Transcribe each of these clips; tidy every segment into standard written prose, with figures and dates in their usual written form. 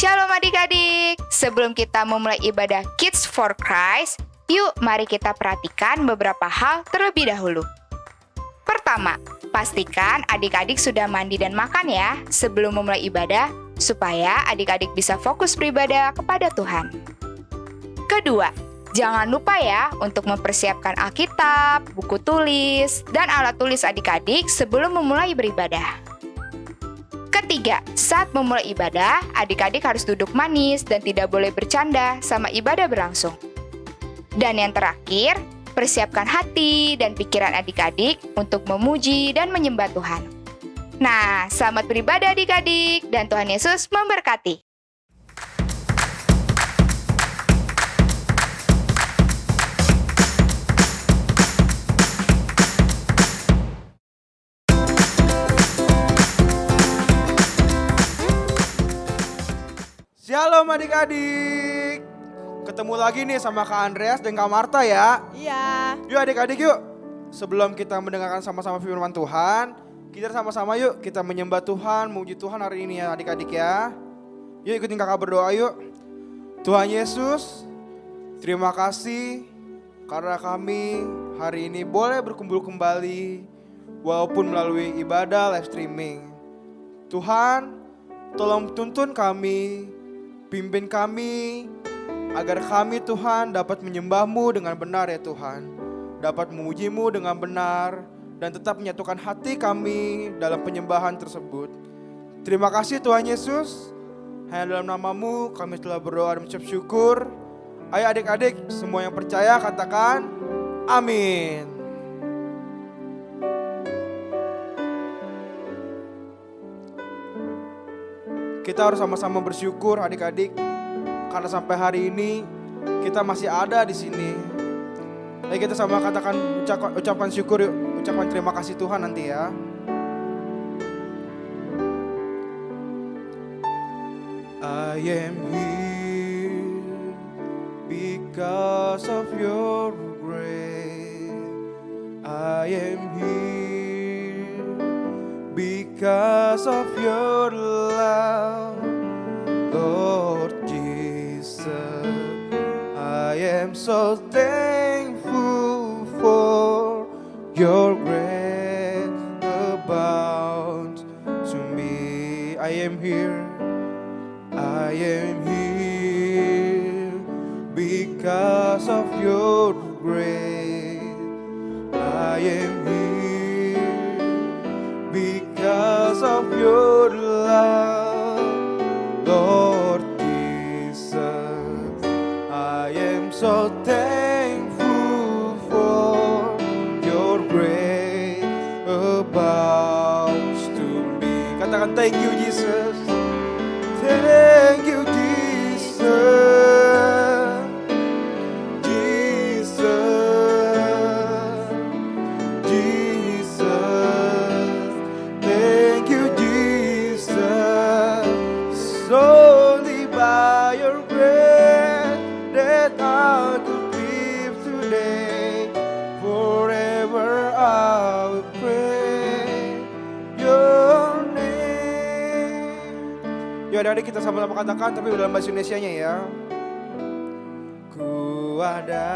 Shalom adik-adik, sebelum kita memulai ibadah Kids for Christ, yuk mari kita perhatikan beberapa hal terlebih dahulu. Pertama, pastikan adik-adik sudah mandi dan makan ya sebelum memulai ibadah, supaya adik-adik bisa fokus beribadah kepada Tuhan. Kedua, jangan lupa ya untuk mempersiapkan Alkitab, buku tulis, dan alat tulis adik-adik sebelum memulai beribadah. Ketiga, saat memulai ibadah, adik-adik harus duduk manis dan tidak boleh bercanda sama ibadah berlangsung. Dan yang terakhir, persiapkan hati dan pikiran adik-adik untuk memuji dan menyembah Tuhan. Nah, selamat beribadah adik-adik dan Tuhan Yesus memberkati. Shalom adik-adik. Ketemu lagi nih sama Kak Andreas dan Kak Marta ya. Iya. Yuk adik-adik yuk. Sebelum kita mendengarkan sama-sama firman Tuhan, kita sama-sama yuk kita menyembah Tuhan, memuji Tuhan hari ini ya adik-adik ya. Yuk ikutin kakak berdoa yuk. Tuhan Yesus, terima kasih karena kami hari ini boleh berkumpul kembali walaupun melalui ibadah live streaming. Tuhan, tolong tuntun kami, pimpin kami, agar kami Tuhan dapat menyembah-Mu dengan benar ya Tuhan. Dapat memuji-Mu dengan benar dan tetap menyatukan hati kami dalam penyembahan tersebut. Terima kasih Tuhan Yesus. Hanya dalam nama-Mu kami telah berdoa dan mengucap syukur. Ayo adik-adik semua yang percaya katakan amin. Kita harus sama-sama bersyukur adik-adik karena sampai hari ini kita masih ada di sini. Ayo kita sama katakan ucapkan syukur yuk, ucapkan terima kasih Tuhan nanti ya. I am here because of your grace. I am here because of your love, Lord Jesus. I am so thankful for your grace abounds to me. I am here because of your grace. I am here because of your love, Lord Jesus. I am so thankful for your grace abounds to me. Katakan thank you Jesus. Thank you Jesus. Ya adik-adik kita sama-sama katakan tapi dalam bahasa Indonesianya ya. Ku ada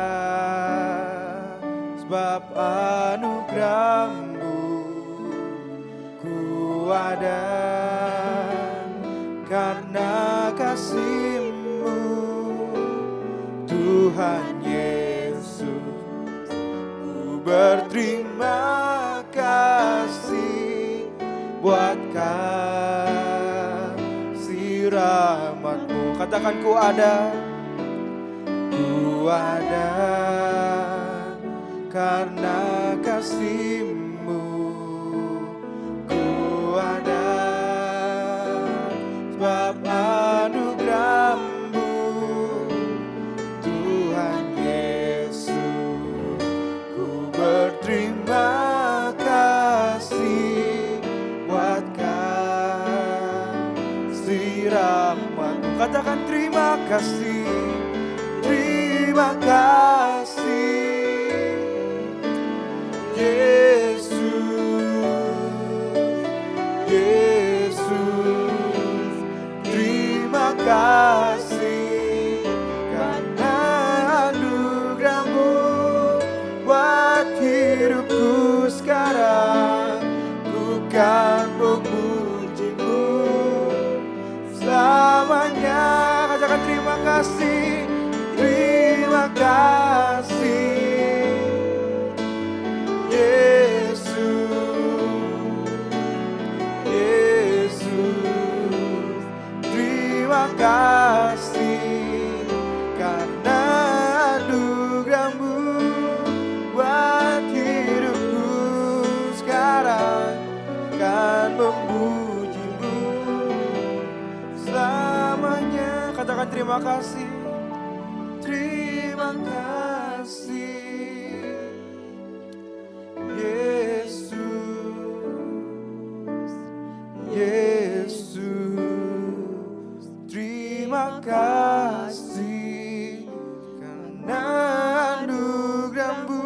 sebab anugerah-Mu. Ku ada karena kasih-Mu. Tuhan Yesus, ku berterima kasih buat rahmat-Mu. Katakan ku ada karena kasih-Mu. Ku ada sebab anugerah-Mu. Tuhan Yesus, ku berterima kasih buat rahmat-Mu. Katakan terima kasih Yesus, Yesus, terima kasih karena anugerahmu buat hidupku sekarang. Ku kan memujimu selamanya. Katakan terima kasih, terima kasih Yesus, Yesus. Terima kasih karena anugerahmu buat hidupku sekarang. Kan memujimu selamanya. Katakan terima kasih, terima kasih Yesus, Yesus. Terima kasih karena anugerahmu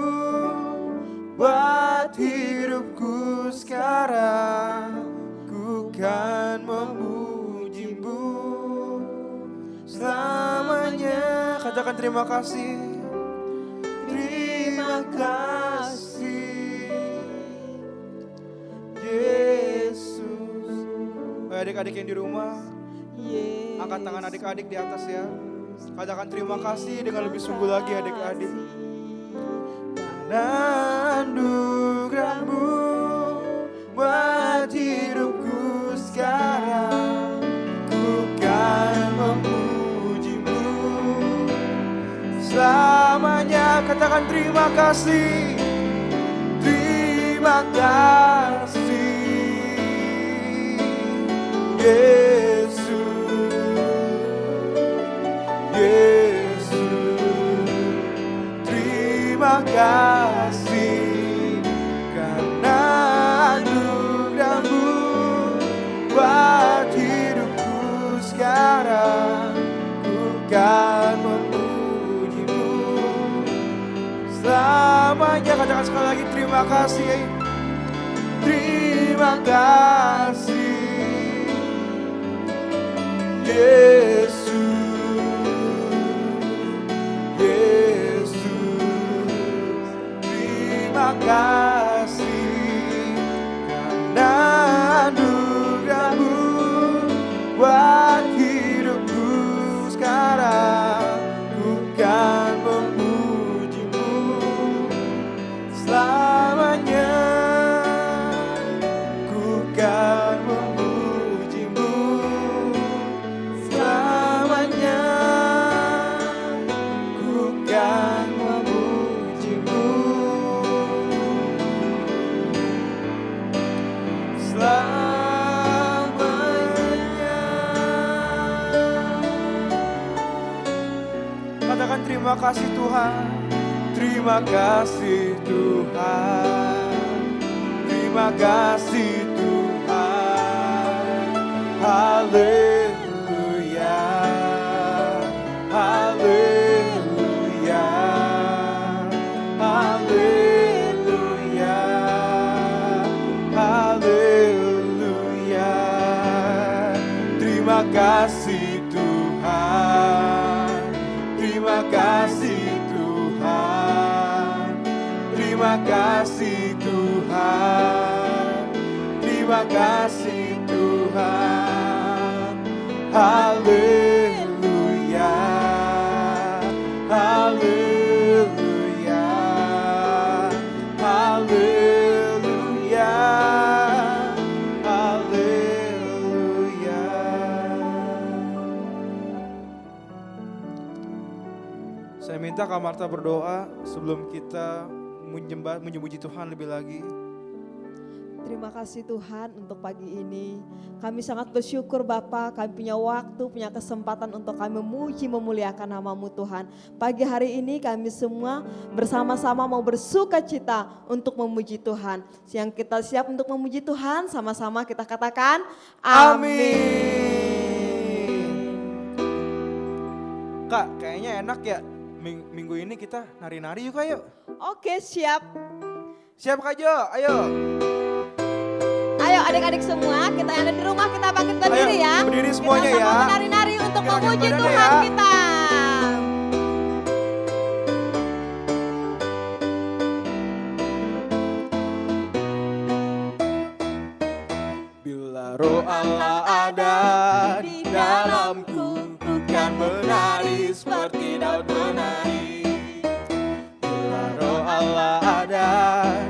buat hidupku sekarang. Ku kan memujimu selamanya. Katakan terima kasih, terima kasih Yesus. Adik-adik yang di rumah, angkat tangan adik-adik di atas ya. Katakan terima kasih dengan lebih sungguh lagi adik-adik. Karena anugerahmu buat hidupku sekarang. Ku kan memujimu selamanya. Katakan terima kasih, terima kasih Yesus, Yesus. Terima kasih karena anugerahmu buat hidupku sekarang. Ku kan memujimu selamanya. Katakan sekali lagi terima kasih, terima kasih Yesus, Yesus. Terima kasih karena anugerahmu buat hidupku sekarang. Ku kan memujimu selamanya. Ku kan memujimu selamanya. Ku kan memujimu selamanya. Katakan terima kasih Tuhan, terima kasih Tuhan, terima kasih Tuhan. Haleluya, haleluya, haleluya, haleluya. Terima kasih Tuhan, terima kasih Tuhan, terima kasih Tuhan, terima kasih Tuhan. Haleluya, haleluya, haleluya, haleluya. Saya minta Kak Marta berdoa sebelum kita menyembah Tuhan lebih lagi. Terima kasih Tuhan untuk pagi ini. Kami sangat bersyukur Bapa, kami punya waktu, punya kesempatan untuk kami memuji, memuliakan nama-Mu Tuhan. Pagi hari ini kami semua bersama-sama mau bersuka cita untuk memuji Tuhan. Yang kita siap untuk memuji Tuhan, sama-sama kita katakan amin. Kak, kayaknya enak ya minggu ini kita nari-nari yuk Kak, yuk. Oke, siap. Siap Kak Jo, ayo. Ayo adik-adik semua, kita yang ada di rumah kita bangkit berdiri ya. Berdiri semuanya kita ya. Kita menari-nari untuk Kita memuji badannya Tuhan ya. kita. Bila roh Allah ada di dalamku, ku kan menari seperti Daud menari. Bila roh Allah ada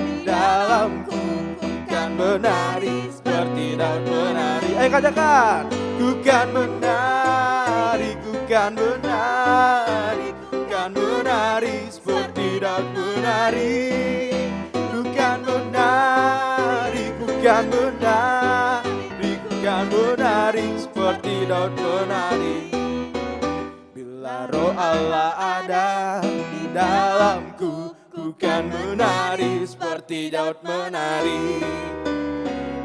di dalamku, ku kan menari seperti Daud menari. Ayo katakan, ku kan menari, ku kan menari, ku kan menari seperti Daud menari. Ku kan menari, ku kan menari, ku kan menari seperti Daud menari. Bila roh Allah ada di dalamku, ku kan menari seperti Daud menari.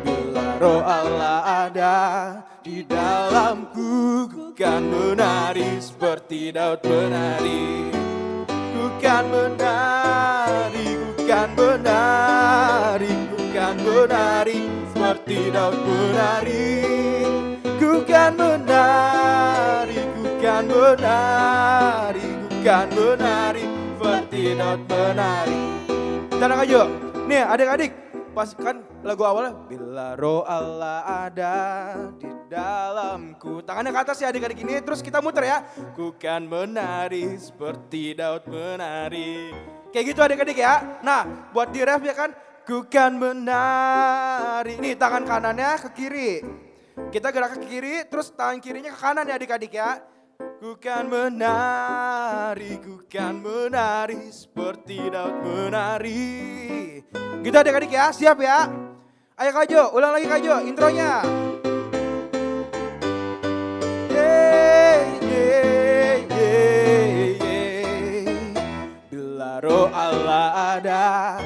Bila roh Allah ada di dalamku, ku kan menari seperti Daud menari. Ku kan menari, ku kan menari, ku kan menari seperti Daud menari. Ku kan menari, ku kan menari, ku kan menari seperti Daud menari. Tenang aja, nih adik-adik, pas kan lagu awalnya bila roh Allah ada di dalamku, tangannya ke atas ya adik-adik ini, terus kita muter ya. Ku kan menari seperti Daud menari. Kayak gitu adik-adik ya. Nah buat di ref ya kan, ku kan menari. Nih tangan kanannya ke kiri, kita gerak ke kiri, terus tangan kirinya ke kanan ya adik-adik ya. Ku kan menari, ku kan menari seperti Daud menari. Gitu adik-adik ya, siap ya? Ayo Kak Jo, ulang lagi Kak Jo, intronya. Yeay, yeay, yeay, yeay. Bila roh Allah ada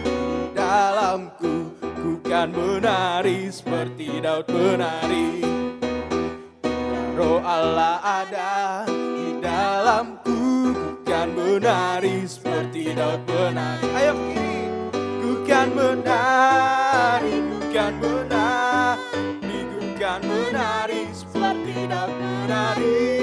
dalamku, ku kan menari seperti Daud menari. Roh Allah ada di dalamku, ku kan menari seperti Daud menari. Ayo ke kiri. Ku kan menari, ku kan menari, ku kan menari seperti Daud menari.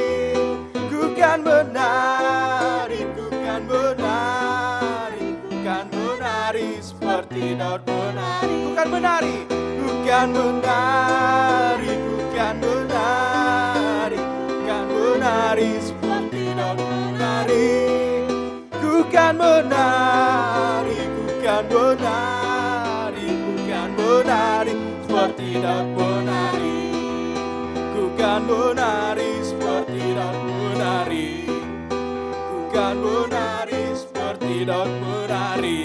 Ku kan menari, ku kan menari, ku kan menari seperti Daud menari. Ku kan menari, ku kan menari, ku kan menari, menari seperti Daud menari. Ku kan menari, ku kan menari, ku kan menari seperti Daud menari. Ku kan menari seperti Daud menari. Ku kan menari seperti Daud menari.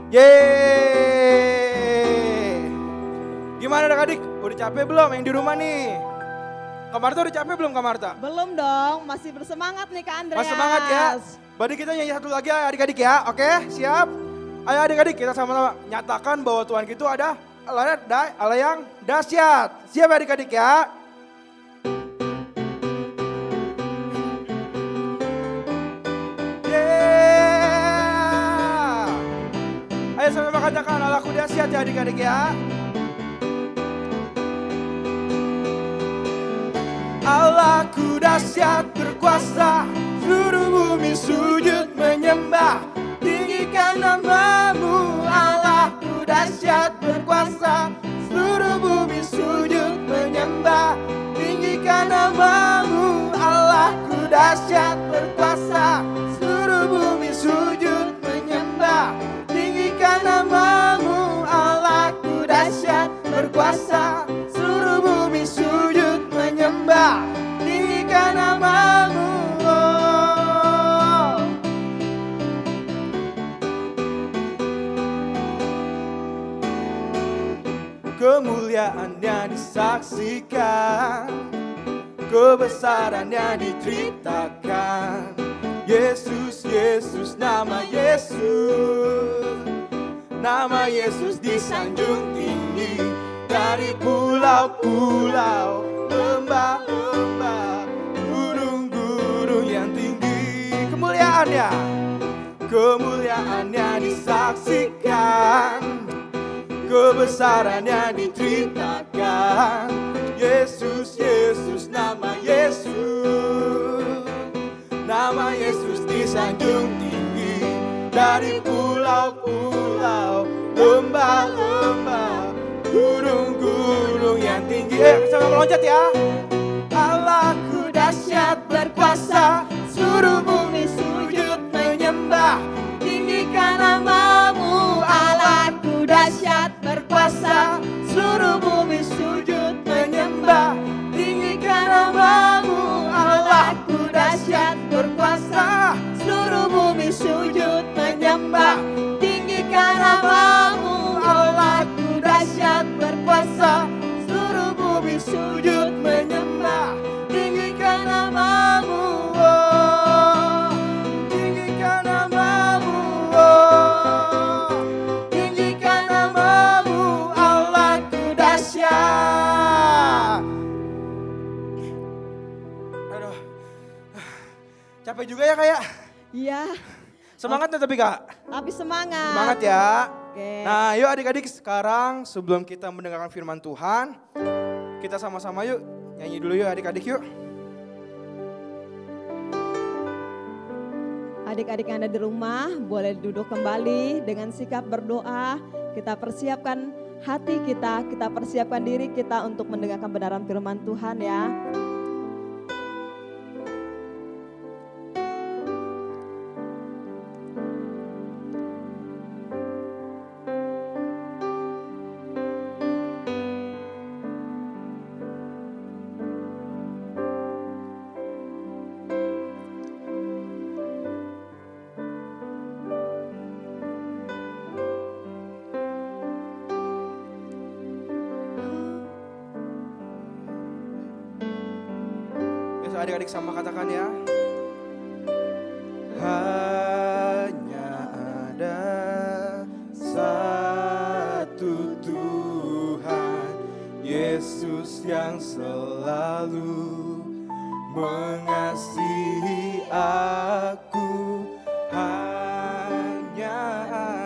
Yeay! Gimana adik-adik? Udah capek belum yang di rumah nih? Kak Marta udah capek belum Kak Marta? Belum dong, masih bersemangat nih Kak Andreas. Masih semangat ya? Berarti kita nyanyi satu lagi ya adik-adik ya, oke? Siap? Ayo adik-adik kita sama-sama nyatakan bahwa Tuhan kita ada Allah yang dahsyat. Siap adik-adik ya? Yeah! Ayo sama-sama katakan Allahku dahsyat ya adik-adik ya. Allahku dahsyat berkuasa, seluruh bumi sujud menyembah. Tinggikan namamu, Allahku dahsyat berkuasa, seluruh bumi sujud menyembah. Tinggikan namamu, Allahku dahsyat berkuasa, seluruh bumi sujud menyembah. Tinggikan namamu, Allahku dahsyat berkuasa, seluruh bumi sujud menyembah. Tinggikan namamu, oh. Kemuliaannya disaksikan, kebesarannya diceritakan. Yesus, Yesus, nama Yesus. Nama Yesus disanjung tinggi dari pulau-pulau, lembah-lembah, gunung-gunung yang tinggi. Kemuliaannya, kemuliaannya disaksikan, kebesarannya diceritakan. Yesus, Yesus, nama Yesus. di pulau-pulau, lembah-lembah, gunung-gunung yang tinggi. Sama meloncat ya. Allahku dahsyat berkuasa, seluruh bumi sujud menyembah. Tinggikan namamu, Allahku dahsyat berkuasa, seluruh bumi sujud menyembah. Tinggikan namamu, Allahku dahsyat berkuasa, seluruh bumi sujud menyembah. Tinggikan namamu, Allahku dahsyat berkuasa, seluruh bumi sujud menyembah. Tinggikan namamu, oh. Tinggikan namamu, oh. Tinggikan namamu, Allahku dahsyat. Aduh, capek juga ya kayak. Iya, Semangat ya tapi kak. tapi semangat. Semangat ya. Oke. Nah yuk adik-adik sekarang sebelum kita mendengarkan firman Tuhan, kita sama-sama yuk nyanyi dulu yuk adik-adik yuk. Adik-adik yang ada di rumah boleh duduk kembali dengan sikap berdoa. Kita persiapkan hati kita persiapkan diri kita untuk mendengarkan kebenaran firman Tuhan ya. Adik-adik sama katakan ya. Hanya ada satu Tuhan, Yesus yang selalu mengasihi aku. Hanya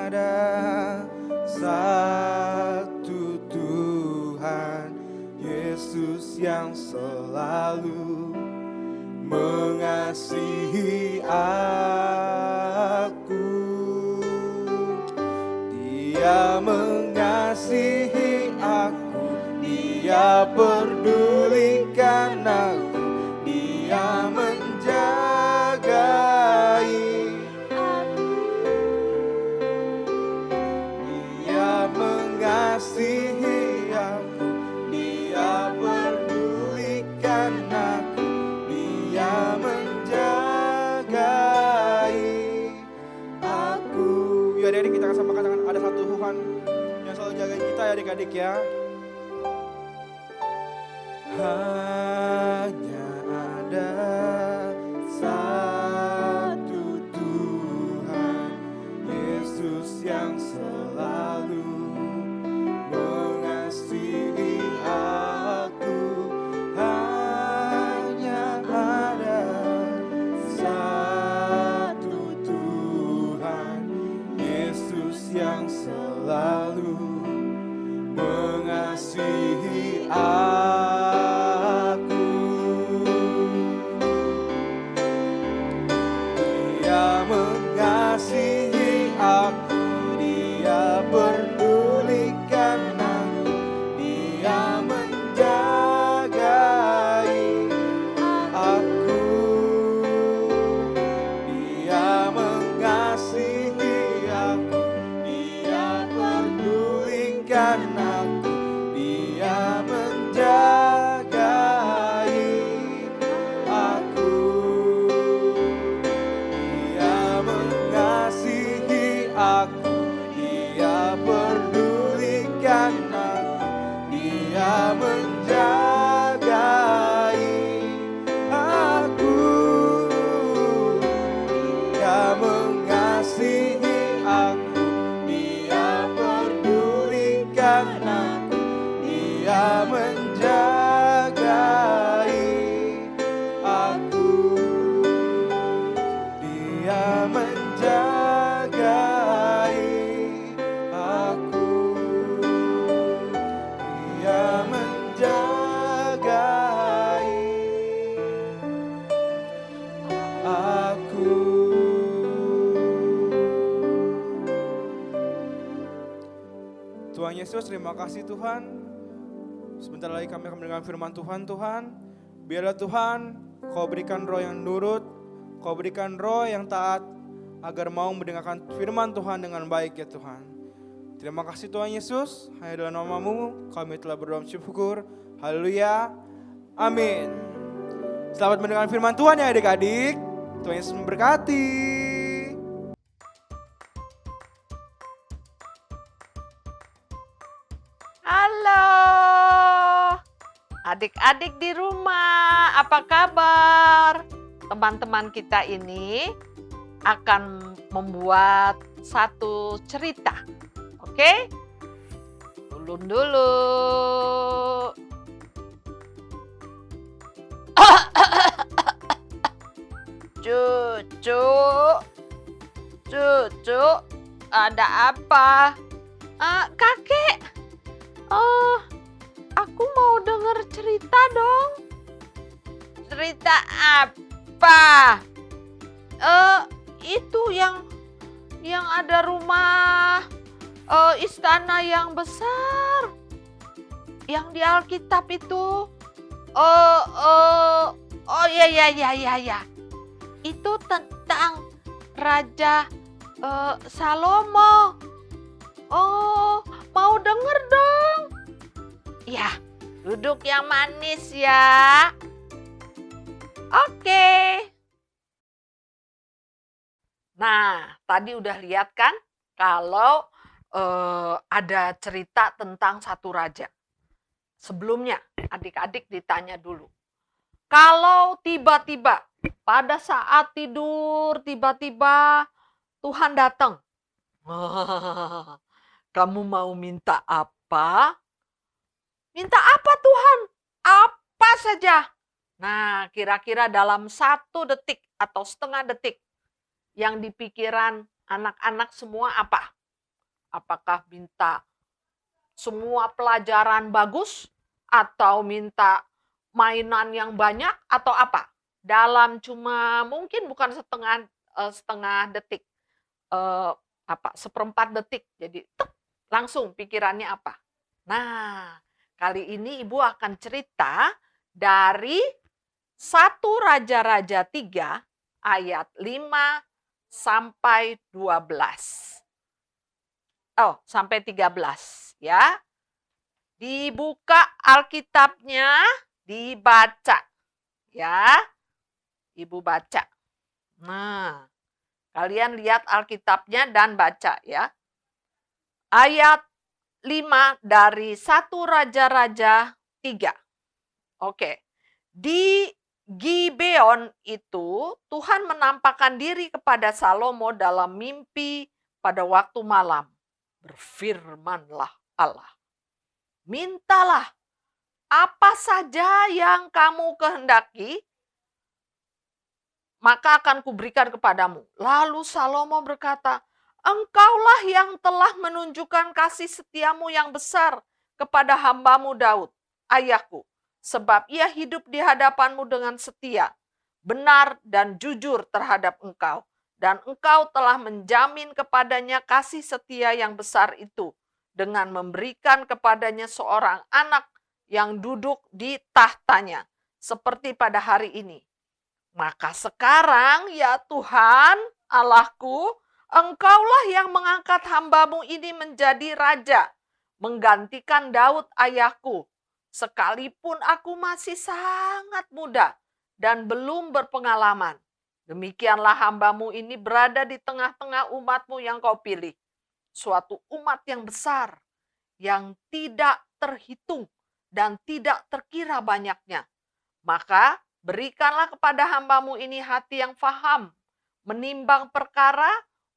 ada satu Tuhan, Yesus yang selalu mengasihi aku. Dia mengasihi aku, Dia pedulikan aku, Dia menjagai aku. Dia mengasihi aku, Dia pedulikan aku, Dia menjagai aku. Ya adik-adik kita sama katakan ada satu Tuhan yang selalu jagain kita ya adik-adik ya. Hanya ada satu Tuhan, Yesus yang selalu mengasihi aku. Hanya ada satu Tuhan, Yesus yang selalu mengasihi aku. Tuhan Yesus, terima kasih Tuhan. Sebentar lagi kami akan mendengar firman Tuhan, Tuhan. Biarlah Tuhan, Kau berikan roh yang nurut, Kau berikan roh yang taat, agar mau mendengarkan firman Tuhan dengan baik ya Tuhan. Terima kasih Tuhan Yesus, hanya dalam nama-Mu kami telah berdoa syukur. Haleluya, amin. Selamat mendengarkan firman Tuhan ya adik-adik. Tuhan Yesus memberkati. Halo, adik-adik di rumah, apa kabar? Teman-teman kita ini akan membuat satu cerita, oke? Ulun dulu. Cucu, ada apa? Kakek. Oh, aku mau denger cerita dong. Cerita apa? Itu yang ada rumah istana yang besar. Yang di Alkitab itu. Oh ya. Itu tentang Raja Salomo. Oh, mau denger dong? Ya, duduk yang manis ya. Oke. Nah, tadi udah lihat kan kalau ada cerita tentang satu raja. Sebelumnya, adik-adik ditanya dulu. Kalau tiba-tiba pada saat tidur, tiba-tiba Tuhan datang. Kamu mau minta apa? Minta apa Tuhan? Apa saja. Nah, kira-kira dalam 1 detik atau setengah detik yang di pikiran anak-anak semua apa? Apakah minta semua pelajaran bagus? Atau minta mainan yang banyak? Atau apa? Dalam cuma mungkin bukan setengah detik. Seperempat detik. Jadi langsung pikirannya apa? Nah, kali ini Ibu akan cerita dari 1 Raja-Raja 3 ayat 5 sampai 12. Sampai 13 ya. Dibuka Alkitabnya, dibaca ya. Ibu baca. Nah, kalian lihat Alkitabnya dan baca ya. Ayat 5 dari 1 Raja-Raja 3. Oke. Di Gibeon itu Tuhan menampakkan diri kepada Salomo dalam mimpi pada waktu malam. Berfirmanlah Allah. Mintalah apa saja yang kamu kehendaki, maka akan kuberikan kepadamu. Lalu Salomo berkata, Engkaulah yang telah menunjukkan kasih setiamu yang besar kepada hambamu Daud, ayahku. Sebab ia hidup di hadapanmu dengan setia, benar dan jujur terhadap engkau. Dan engkau telah menjamin kepadanya kasih setia yang besar itu dengan memberikan kepadanya seorang anak yang duduk di tahtanya, seperti pada hari ini. Maka sekarang ya Tuhan Allahku, Engkaulah yang mengangkat hambamu ini menjadi raja, menggantikan Daud ayahku, sekalipun aku masih sangat muda dan belum berpengalaman. Demikianlah hambamu ini berada di tengah-tengah umatmu yang kau pilih. Suatu umat yang besar, yang tidak terhitung dan tidak terkira banyaknya. Maka berikanlah kepada hambamu ini hati yang faham, menimbang perkara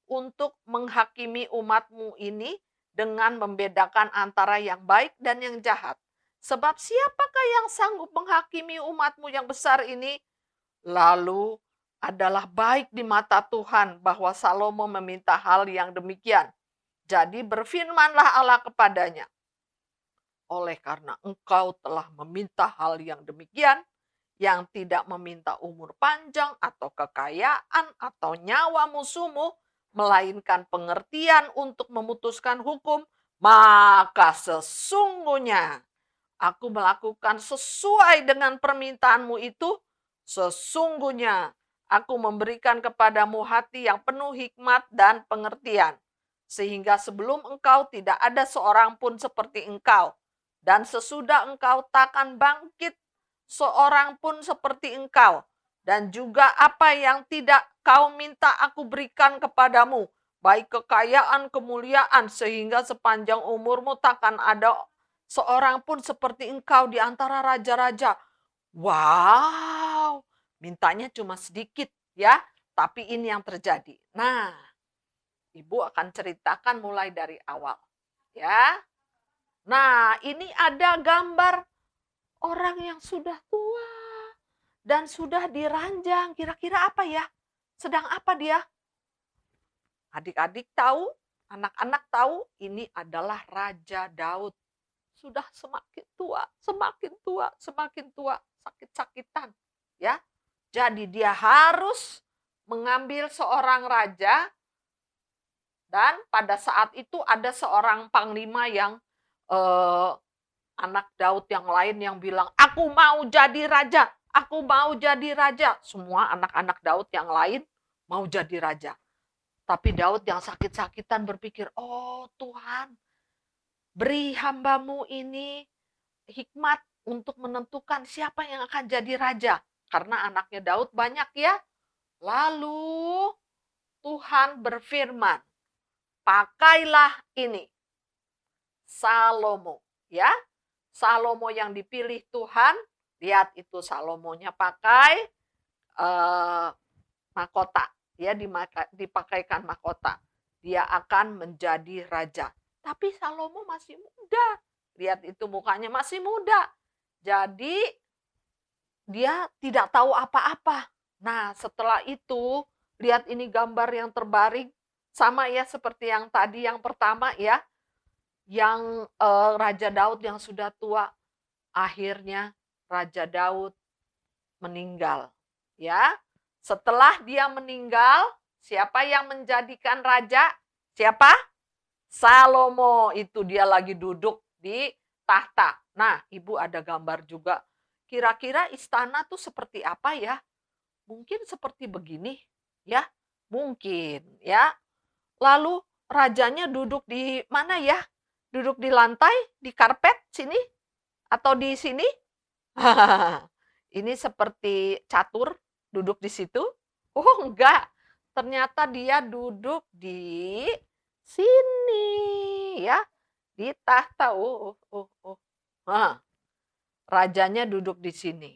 untuk menghakimi umatmu ini dengan membedakan antara yang baik dan yang jahat. Sebab siapakah yang sanggup menghakimi umatmu yang besar ini? Lalu adalah baik di mata Tuhan bahwa Salomo meminta hal yang demikian. Jadi berfirmanlah Allah kepadanya, oleh karena engkau telah meminta hal yang demikian, yang tidak meminta umur panjang atau kekayaan atau nyawa musuhmu, melainkan pengertian untuk memutuskan hukum, maka sesungguhnya aku melakukan sesuai dengan permintaanmu itu, sesungguhnya aku memberikan kepadamu hati yang penuh hikmat dan pengertian, sehingga sebelum engkau tidak ada seorang pun seperti engkau, dan sesudah engkau takkan bangkit seorang pun seperti engkau, dan juga apa yang tidak kau minta aku berikan kepadamu, baik kekayaan, kemuliaan, sehingga sepanjang umurmu takkan ada seorang pun seperti engkau di antara raja-raja. Wow, mintanya cuma sedikit ya, tapi ini yang terjadi. Nah, Ibu akan ceritakan mulai dari awal ya. Nah, ini ada gambar orang yang sudah tua dan sudah diranjang. Kira-kira apa ya? Sedang apa dia? Adik-adik tahu, anak-anak tahu, ini adalah Raja Daud. Sudah semakin tua, semakin tua, sakit-sakitan. Ya, jadi dia harus mengambil seorang raja, dan pada saat itu ada seorang panglima yang anak Daud yang lain yang bilang, aku mau jadi raja, aku mau jadi raja. Semua anak-anak Daud yang lain mau jadi raja. Tapi Daud yang sakit-sakitan berpikir, oh Tuhan, beri hambamu ini hikmat untuk menentukan siapa yang akan jadi raja. Karena anaknya Daud banyak ya. Lalu Tuhan berfirman, pakailah ini, Salomo. Ya, Salomo yang dipilih Tuhan, lihat itu Salomonya pakai mahkota. Ya, dipakaikan mahkota. Dia akan menjadi raja. Tapi Salomo masih muda. Lihat itu mukanya masih muda. Jadi dia tidak tahu apa-apa. Nah, setelah itu lihat ini gambar yang terbaring. Sama ya seperti yang tadi yang pertama ya. Yang Raja Daud yang sudah tua. Akhirnya Raja Daud meninggal. Ya. Setelah dia meninggal, siapa yang menjadikan raja? Siapa? Salomo. Itu dia lagi duduk di tahta. Nah, Ibu ada gambar juga. Kira-kira istana tuh seperti apa ya? Mungkin seperti begini, ya? Mungkin, ya. Lalu rajanya duduk di mana ya? Duduk di lantai, di karpet sini? Atau di sini? Ini seperti catur. Duduk di situ? Oh enggak, ternyata dia duduk di sini ya, di tahta. Rajanya duduk di sini.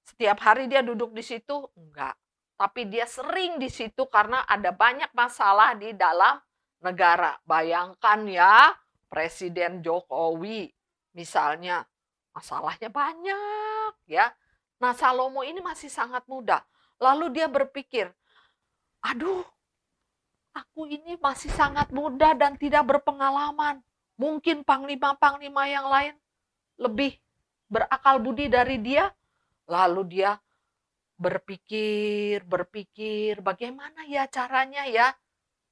Setiap hari dia duduk di situ? Enggak, tapi dia sering di situ karena ada banyak masalah di dalam negara. Bayangkan ya, Presiden Jokowi misalnya, masalahnya banyak ya. Nah, Salomo ini masih sangat muda. Lalu dia berpikir, aduh, aku ini masih sangat muda dan tidak berpengalaman. Mungkin panglima-panglima yang lain lebih berakal budi dari dia. Lalu dia berpikir, bagaimana ya caranya ya.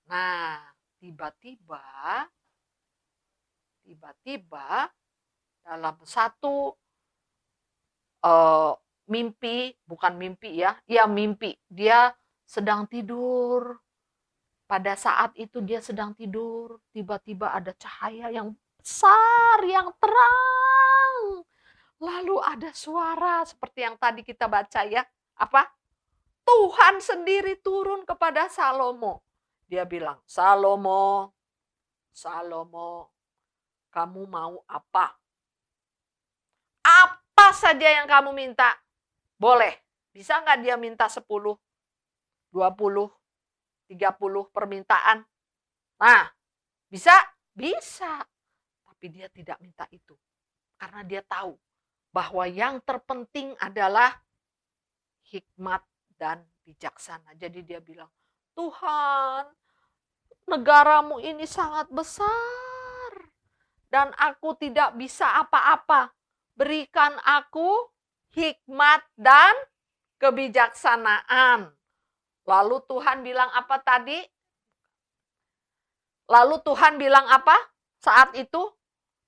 Nah, tiba-tiba dalam satu mimpi, bukan mimpi ya, mimpi. Dia sedang tidur. Pada saat itu dia sedang tidur, tiba-tiba ada cahaya yang besar, yang terang. Lalu ada suara seperti yang tadi kita baca ya. Apa? Tuhan sendiri turun kepada Salomo. Dia bilang, Salomo, kamu mau apa? Apa saja yang kamu minta? Boleh. Bisa nggak dia minta 10, 20, 30 permintaan? Nah, bisa? Bisa. Tapi dia tidak minta itu. Karena dia tahu bahwa yang terpenting adalah hikmat dan bijaksana. Jadi dia bilang, Tuhan, negaramu ini sangat besar. Dan aku tidak bisa apa-apa. Berikan aku hikmat dan kebijaksanaan. Lalu Tuhan bilang apa tadi? Lalu Tuhan bilang apa? saat itu?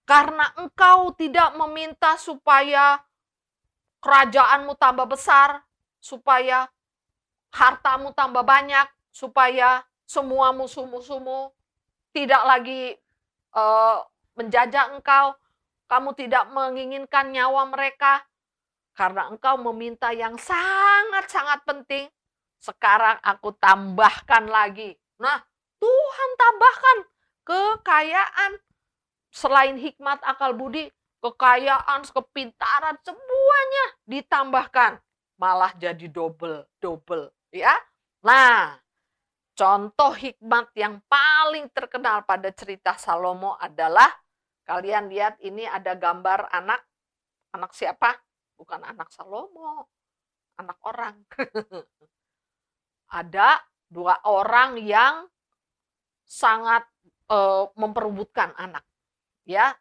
Karena engkau tidak meminta supaya kerajaanmu tambah besar, supaya hartamu tambah banyak, supaya semua musuh-musuhmu tidak lagi menjajah engkau, kamu tidak menginginkan nyawa mereka, karena engkau meminta yang sangat-sangat penting. Sekarang aku tambahkan lagi. Nah, Tuhan tambahkan kekayaan selain hikmat, akal budi, kekayaan, kepintaran, semuanya ditambahkan. Malah jadi double, ya. Nah, contoh hikmat yang paling terkenal pada cerita Salomo adalah, kalian lihat ini ada gambar anak siapa? Bukan anak Salomo, anak orang. Ada dua orang yang sangat memperebutkan anak. Ya,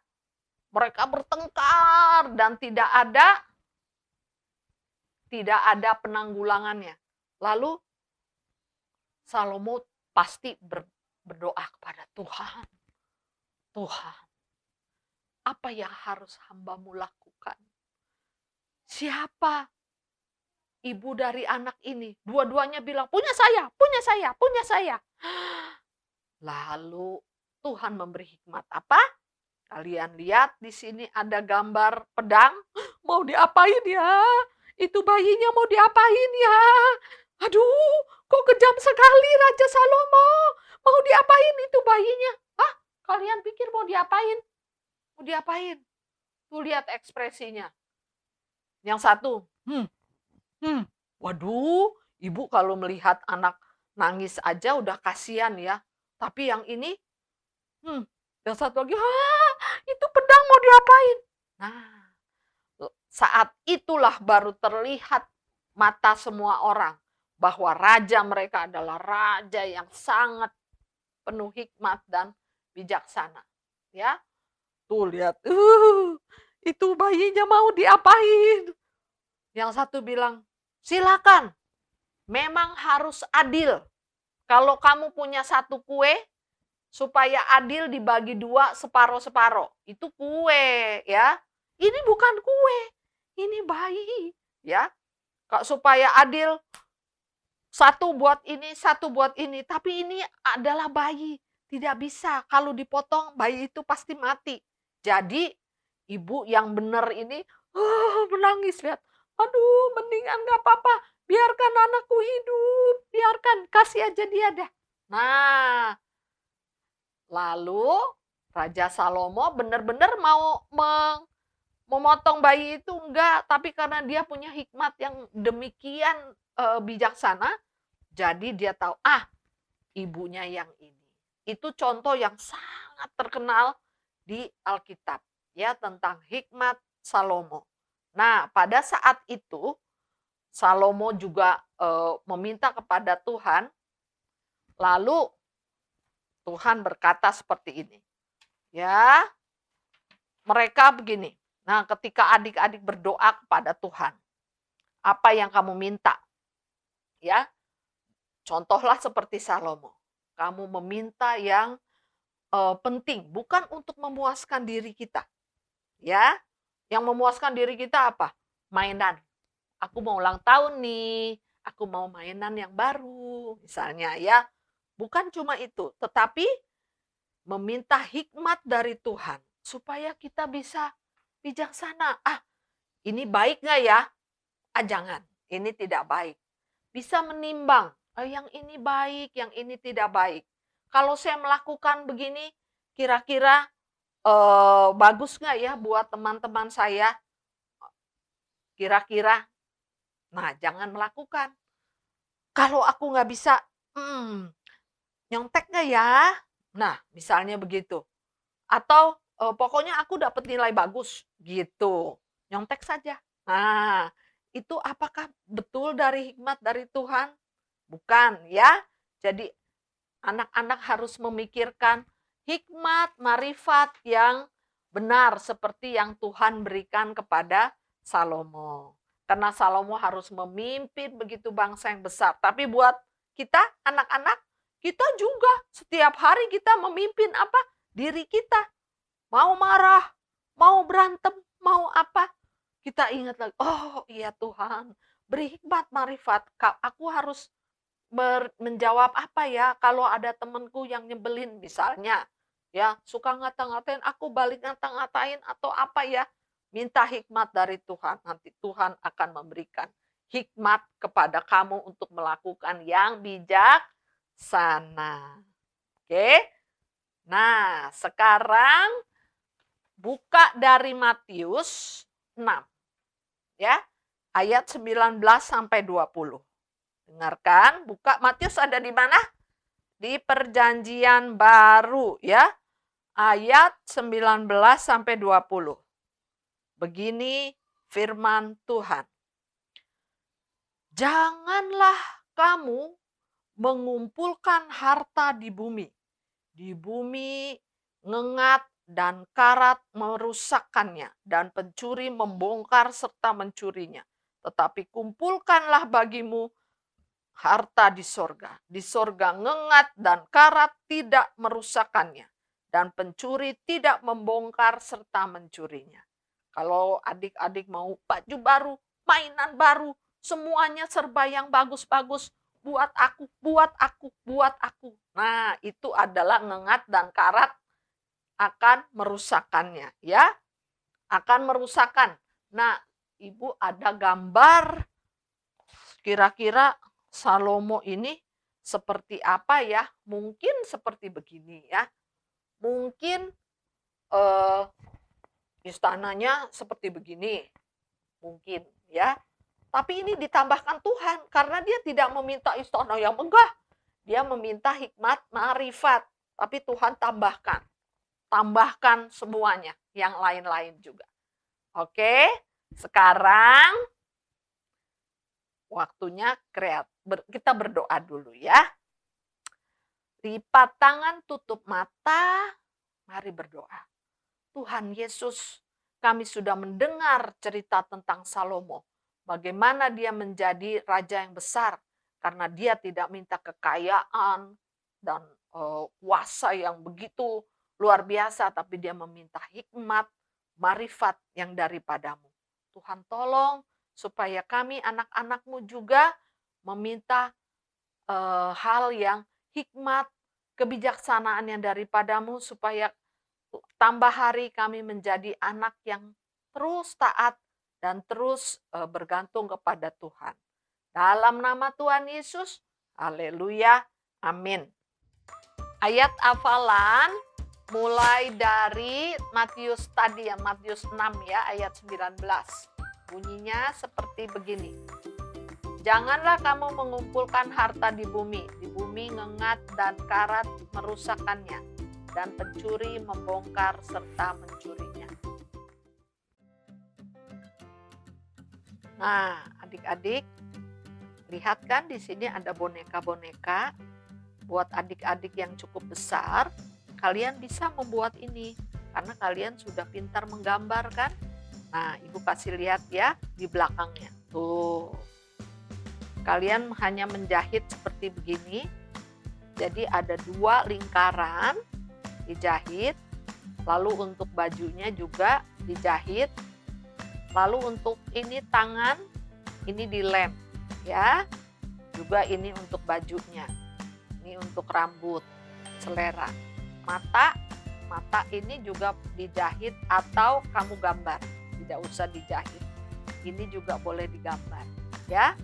mereka bertengkar dan tidak ada penanggulangannya. Lalu Salomo pasti berdoa kepada Tuhan. Tuhan, apa yang harus hamba-Mu lakukan? Siapa ibu dari anak ini? Dua-duanya bilang, punya saya. Lalu Tuhan memberi hikmat apa? Kalian lihat di sini ada gambar pedang. Mau diapain ya? Itu bayinya mau diapain ya? Aduh, kok kejam sekali Raja Salomo. Mau diapain itu bayinya? Hah? Kalian pikir mau diapain? Mau diapain? Tuh lihat ekspresinya. Yang satu, waduh, ibu kalau melihat anak nangis aja udah kasihan ya. Tapi yang ini, yang satu lagi, itu pedang mau diapain? Nah, saat itulah baru terlihat mata semua orang bahwa raja mereka adalah raja yang sangat penuh hikmat dan bijaksana. Ya, tuh lihat, itu bayinya mau diapain? Yang satu bilang, silakan, memang harus adil. Kalau kamu punya satu kue, supaya adil dibagi dua separoh-separoh. Itu kue, ya. Ini bukan kue, ini bayi, ya. Supaya adil, satu buat ini, tapi ini adalah bayi. Tidak bisa, kalau dipotong bayi itu pasti mati. Jadi ibu yang benar ini menangis, lihat. Aduh, mendingan gak apa-apa, biarkan anakku hidup, biarkan, kasih aja dia dah. Nah, lalu Raja Salomo benar-benar mau memotong bayi itu enggak, tapi karena dia punya hikmat yang demikian bijaksana, jadi dia tahu, ibunya yang ini. Itu contoh yang sangat terkenal di Alkitab, ya, tentang hikmat Salomo. Nah, pada saat itu Salomo juga meminta kepada Tuhan, lalu Tuhan berkata seperti ini. Ya, mereka begini. Nah, ketika adik-adik berdoa kepada Tuhan, apa yang kamu minta? Ya, contohlah seperti Salomo. Kamu meminta yang penting, bukan untuk memuaskan diri kita. Ya, yang memuaskan diri kita apa? Mainan. Aku mau ulang tahun nih, aku mau mainan yang baru, misalnya ya. Bukan cuma itu, tetapi meminta hikmat dari Tuhan supaya kita bisa bijaksana. Ini baik nggak ya? Jangan, ini tidak baik. Bisa menimbang, yang ini baik, yang ini tidak baik. Kalau saya melakukan begini, kira-kira bagus nggak ya buat teman-teman saya? Kira-kira, nah jangan melakukan. Kalau aku nggak bisa, nyontek nggak ya? Nah, misalnya begitu. Atau pokoknya aku dapat nilai bagus, gitu. Nyontek saja. Nah, itu apakah betul dari hikmat dari Tuhan? Bukan, ya. Jadi anak-anak harus memikirkan hikmat, marifat yang benar seperti yang Tuhan berikan kepada Salomo. Karena Salomo harus memimpin begitu bangsa yang besar. Tapi buat kita, anak-anak, kita juga setiap hari kita memimpin apa? Diri kita. mau marah, mau berantem, mau apa, kita ingat lagi, oh iya Tuhan, beri hikmat marifat. Aku harus menjawab apa ya kalau ada temanku yang nyebelin misalnya, ya suka ngata-ngatain, aku balik ngata-ngatain atau apa ya, minta hikmat dari Tuhan. Nanti Tuhan akan memberikan hikmat kepada kamu untuk melakukan yang bijaksana. Oke. Nah, sekarang buka dari Matius 6. Ya. Ayat 19 sampai 20. Dengarkan, buka Matius ada di mana? Di Perjanjian Baru ya. Ayat 19 sampai 20. Begini firman Tuhan. Janganlah kamu mengumpulkan harta di bumi. Di bumi ngengat dan karat merusakkannya, dan pencuri membongkar serta mencurinya. Tetapi kumpulkanlah bagimu harta di sorga. Di sorga ngengat dan karat tidak merusakkannya, dan pencuri tidak membongkar serta mencurinya. Kalau adik-adik mau baju baru, mainan baru, semuanya serba yang bagus-bagus, buat aku, buat aku, buat aku. Nah, itu adalah ngengat dan karat akan merusakkannya, ya. Akan merusakkan. Nah, Ibu ada gambar kira-kira Salomo ini seperti apa ya? Mungkin seperti begini ya. Mungkin istananya seperti begini. Mungkin ya. Tapi ini ditambahkan Tuhan karena dia tidak meminta istana yang megah. Dia meminta hikmat, marifat. Tapi Tuhan tambahkan. Tambahkan semuanya. Yang lain-lain juga. Oke. Sekarang waktunya kita berdoa dulu ya. Lipat tangan, tutup mata. Mari berdoa. Tuhan Yesus, kami sudah mendengar cerita tentang Salomo. Bagaimana dia menjadi raja yang besar karena dia tidak minta kekayaan dan kuasa yang begitu luar biasa, tapi dia meminta hikmat, marifat yang daripadamu. Tuhan tolong supaya kami anak-anakmu juga meminta hal yang hikmat, kebijaksanaan yang daripadamu supaya tambah hari kami menjadi anak yang terus taat dan terus bergantung kepada Tuhan. Dalam nama Tuhan Yesus, haleluya, amin. Ayat hafalan mulai dari Matius tadi ya, Matius 6 ya, ayat 19. Bunyinya seperti begini. Janganlah kamu mengumpulkan harta di bumi ngengat dan karat merusakkannya, dan pencuri membongkar serta mencurinya. Nah, adik-adik, lihat kan di sini ada boneka-boneka. Buat adik-adik yang cukup besar, kalian bisa membuat ini karena kalian sudah pintar menggambar kan? Nah, Ibu kasih lihat ya di belakangnya. Tuh. Kalian hanya menjahit seperti begini. Jadi ada 2 lingkaran dijahit. Lalu untuk bajunya juga dijahit. Lalu untuk ini tangan, ini dilem ya. Juga ini untuk bajunya. Ini untuk rambut, selera. Mata ini juga dijahit atau kamu gambar. Tidak usah dijahit. Ini juga boleh digambar ya.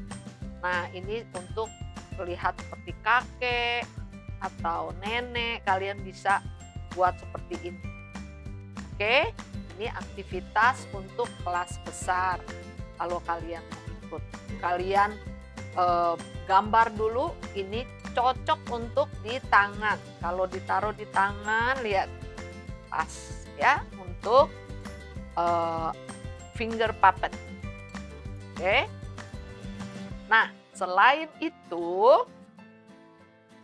Nah, ini untuk terlihat seperti kakek atau nenek, kalian bisa buat seperti ini. Oke? Ini aktivitas untuk kelas besar. Kalau kalian mau ikut, kalian gambar dulu. Ini cocok untuk di tangan. Kalau ditaruh di tangan, lihat pas ya untuk finger puppet. Oke? Nah, selain itu,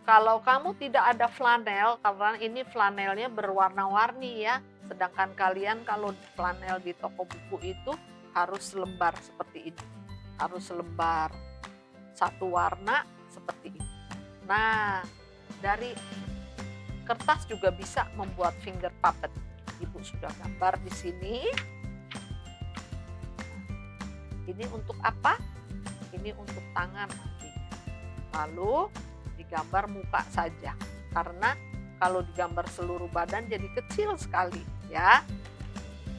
kalau kamu tidak ada flanel, karena ini flanelnya berwarna-warni ya. Sedangkan kalian kalau flanel di toko buku itu harus lembar seperti ini. Harus lembar satu warna seperti ini. Nah, dari kertas juga bisa membuat finger puppet. Ibu sudah gambar di sini. Ini untuk apa? Ini untuk tangan nantinya. Lalu digambar muka saja. Karena kalau digambar seluruh badan jadi kecil sekali ya.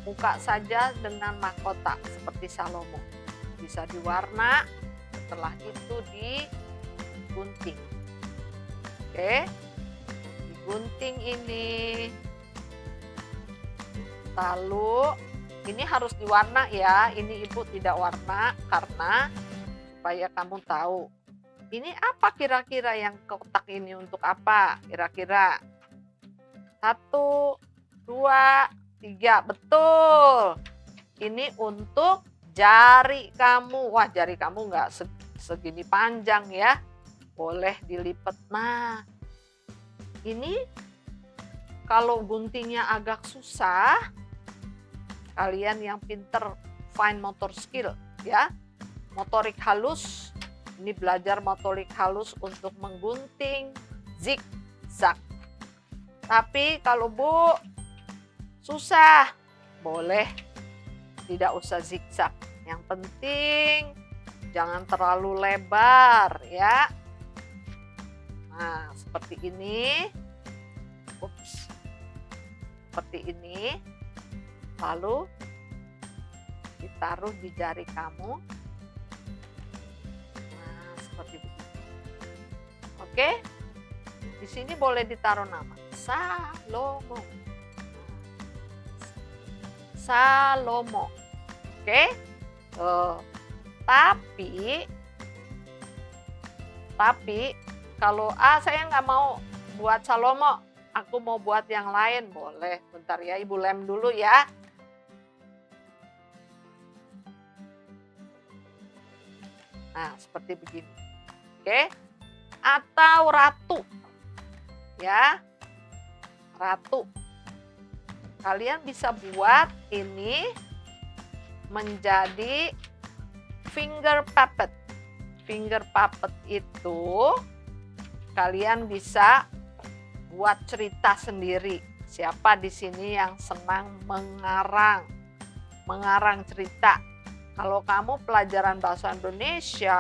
Muka saja dengan mahkota seperti Salomo. Bisa diwarna, setelah itu digunting. Oke. Digunting ini. Lalu ini harus diwarna ya, ini ibu tidak warna karena supaya kamu tahu. Ini apa kira-kira yang kotak ini untuk apa? Kira-kira 1, 2, 3, betul. Ini untuk jari kamu. Wah, jari kamu nggak segini panjang ya. Boleh dilipat. Nah, ini kalau guntingnya agak susah, kalian yang pinter fine motor skill ya, motorik halus, ini belajar motorik halus untuk menggunting zigzag. Tapi kalau Bu susah, boleh tidak usah zigzag. Yang penting jangan terlalu lebar ya. Nah, seperti ini. Ups. Seperti ini. Lalu ditaruh di jari kamu. Nah, seperti begitu. Oke? Di sini boleh ditaruh nama Salomo. Salomo. Oke? Tapi kalau saya nggak mau buat Salomo, aku mau buat yang lain, boleh. Bentar ya, Ibu lem dulu ya. Nah, seperti begini. Oke. Atau ratu. Ya. Ratu. Kalian bisa buat ini menjadi finger puppet. Finger puppet itu kalian bisa buat cerita sendiri. Siapa di sini yang senang mengarang cerita? Kalau kamu pelajaran bahasa Indonesia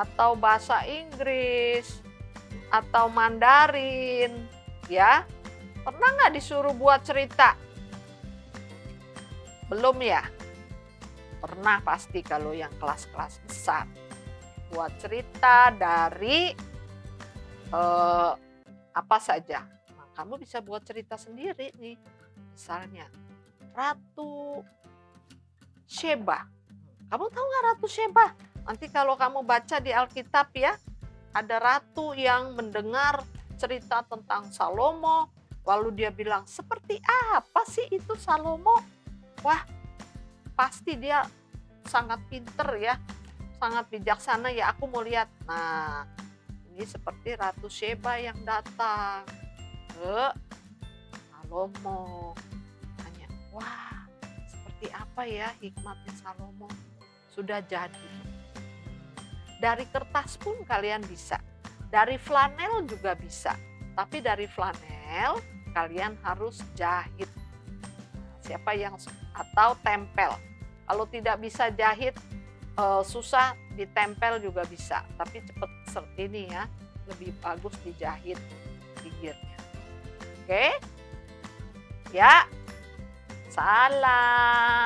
atau bahasa Inggris atau Mandarin, ya, pernah nggak disuruh buat cerita? Belum ya? Pernah pasti kalau yang kelas-kelas besar. Buat cerita dari apa saja. Nah, kamu bisa buat cerita sendiri nih. Misalnya, Ratu Sheba. Kamu tahu nggak Ratu Sheba? Nanti kalau kamu baca di Alkitab ya, ada ratu yang mendengar cerita tentang Salomo, lalu dia bilang, seperti apa sih itu Salomo? Wah, pasti dia sangat pinter ya, sangat bijaksana ya, aku mau lihat. Nah, ini seperti Ratu Sheba yang datang ke Salomo. Tanya, wah, seperti apa ya hikmatnya Salomo? Sudah jadi. Dari kertas pun kalian bisa. Dari flanel juga bisa. Tapi dari flanel kalian harus jahit. Siapa yang atau tempel. Kalau tidak bisa jahit susah, ditempel juga bisa. Tapi cepat seperti ini ya. Lebih bagus dijahit bibirnya. Oke? Ya. Salam.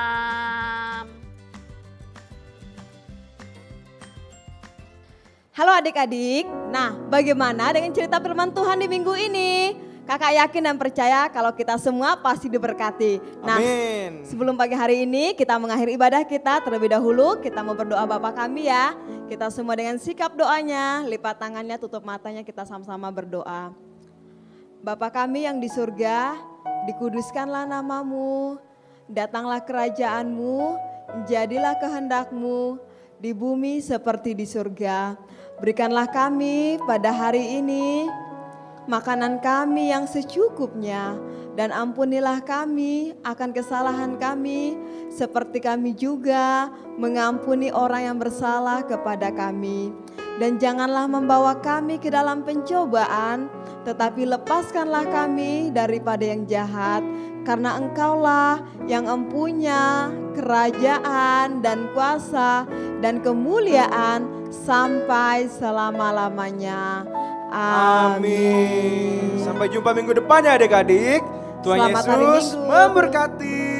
Halo adik-adik, nah bagaimana dengan cerita firman Tuhan di minggu ini? Kakak yakin dan percaya kalau kita semua pasti diberkati. Nah, Amin. sebelum pagi hari ini kita mengakhiri ibadah kita, terlebih dahulu kita mau berdoa Bapa kami ya. Kita semua dengan sikap doanya, lipat tangannya, tutup matanya, kita sama-sama berdoa. Bapa kami yang di surga, dikuduskanlah namamu, datanglah kerajaanmu, jadilah kehendakmu di bumi seperti di surga. Berikanlah kami pada hari ini makanan kami yang secukupnya, dan ampunilah kami akan kesalahan kami seperti kami juga mengampuni orang yang bersalah kepada kami. Dan janganlah membawa kami ke dalam pencobaan, tetapi lepaskanlah kami daripada yang jahat. karena Engkaulah yang empunya kerajaan dan kuasa dan kemuliaan sampai selama-lamanya. Amin. Sampai jumpa minggu depan ya adik-adik. Tuhan Selamat hari Yesus Minggu. memberkati.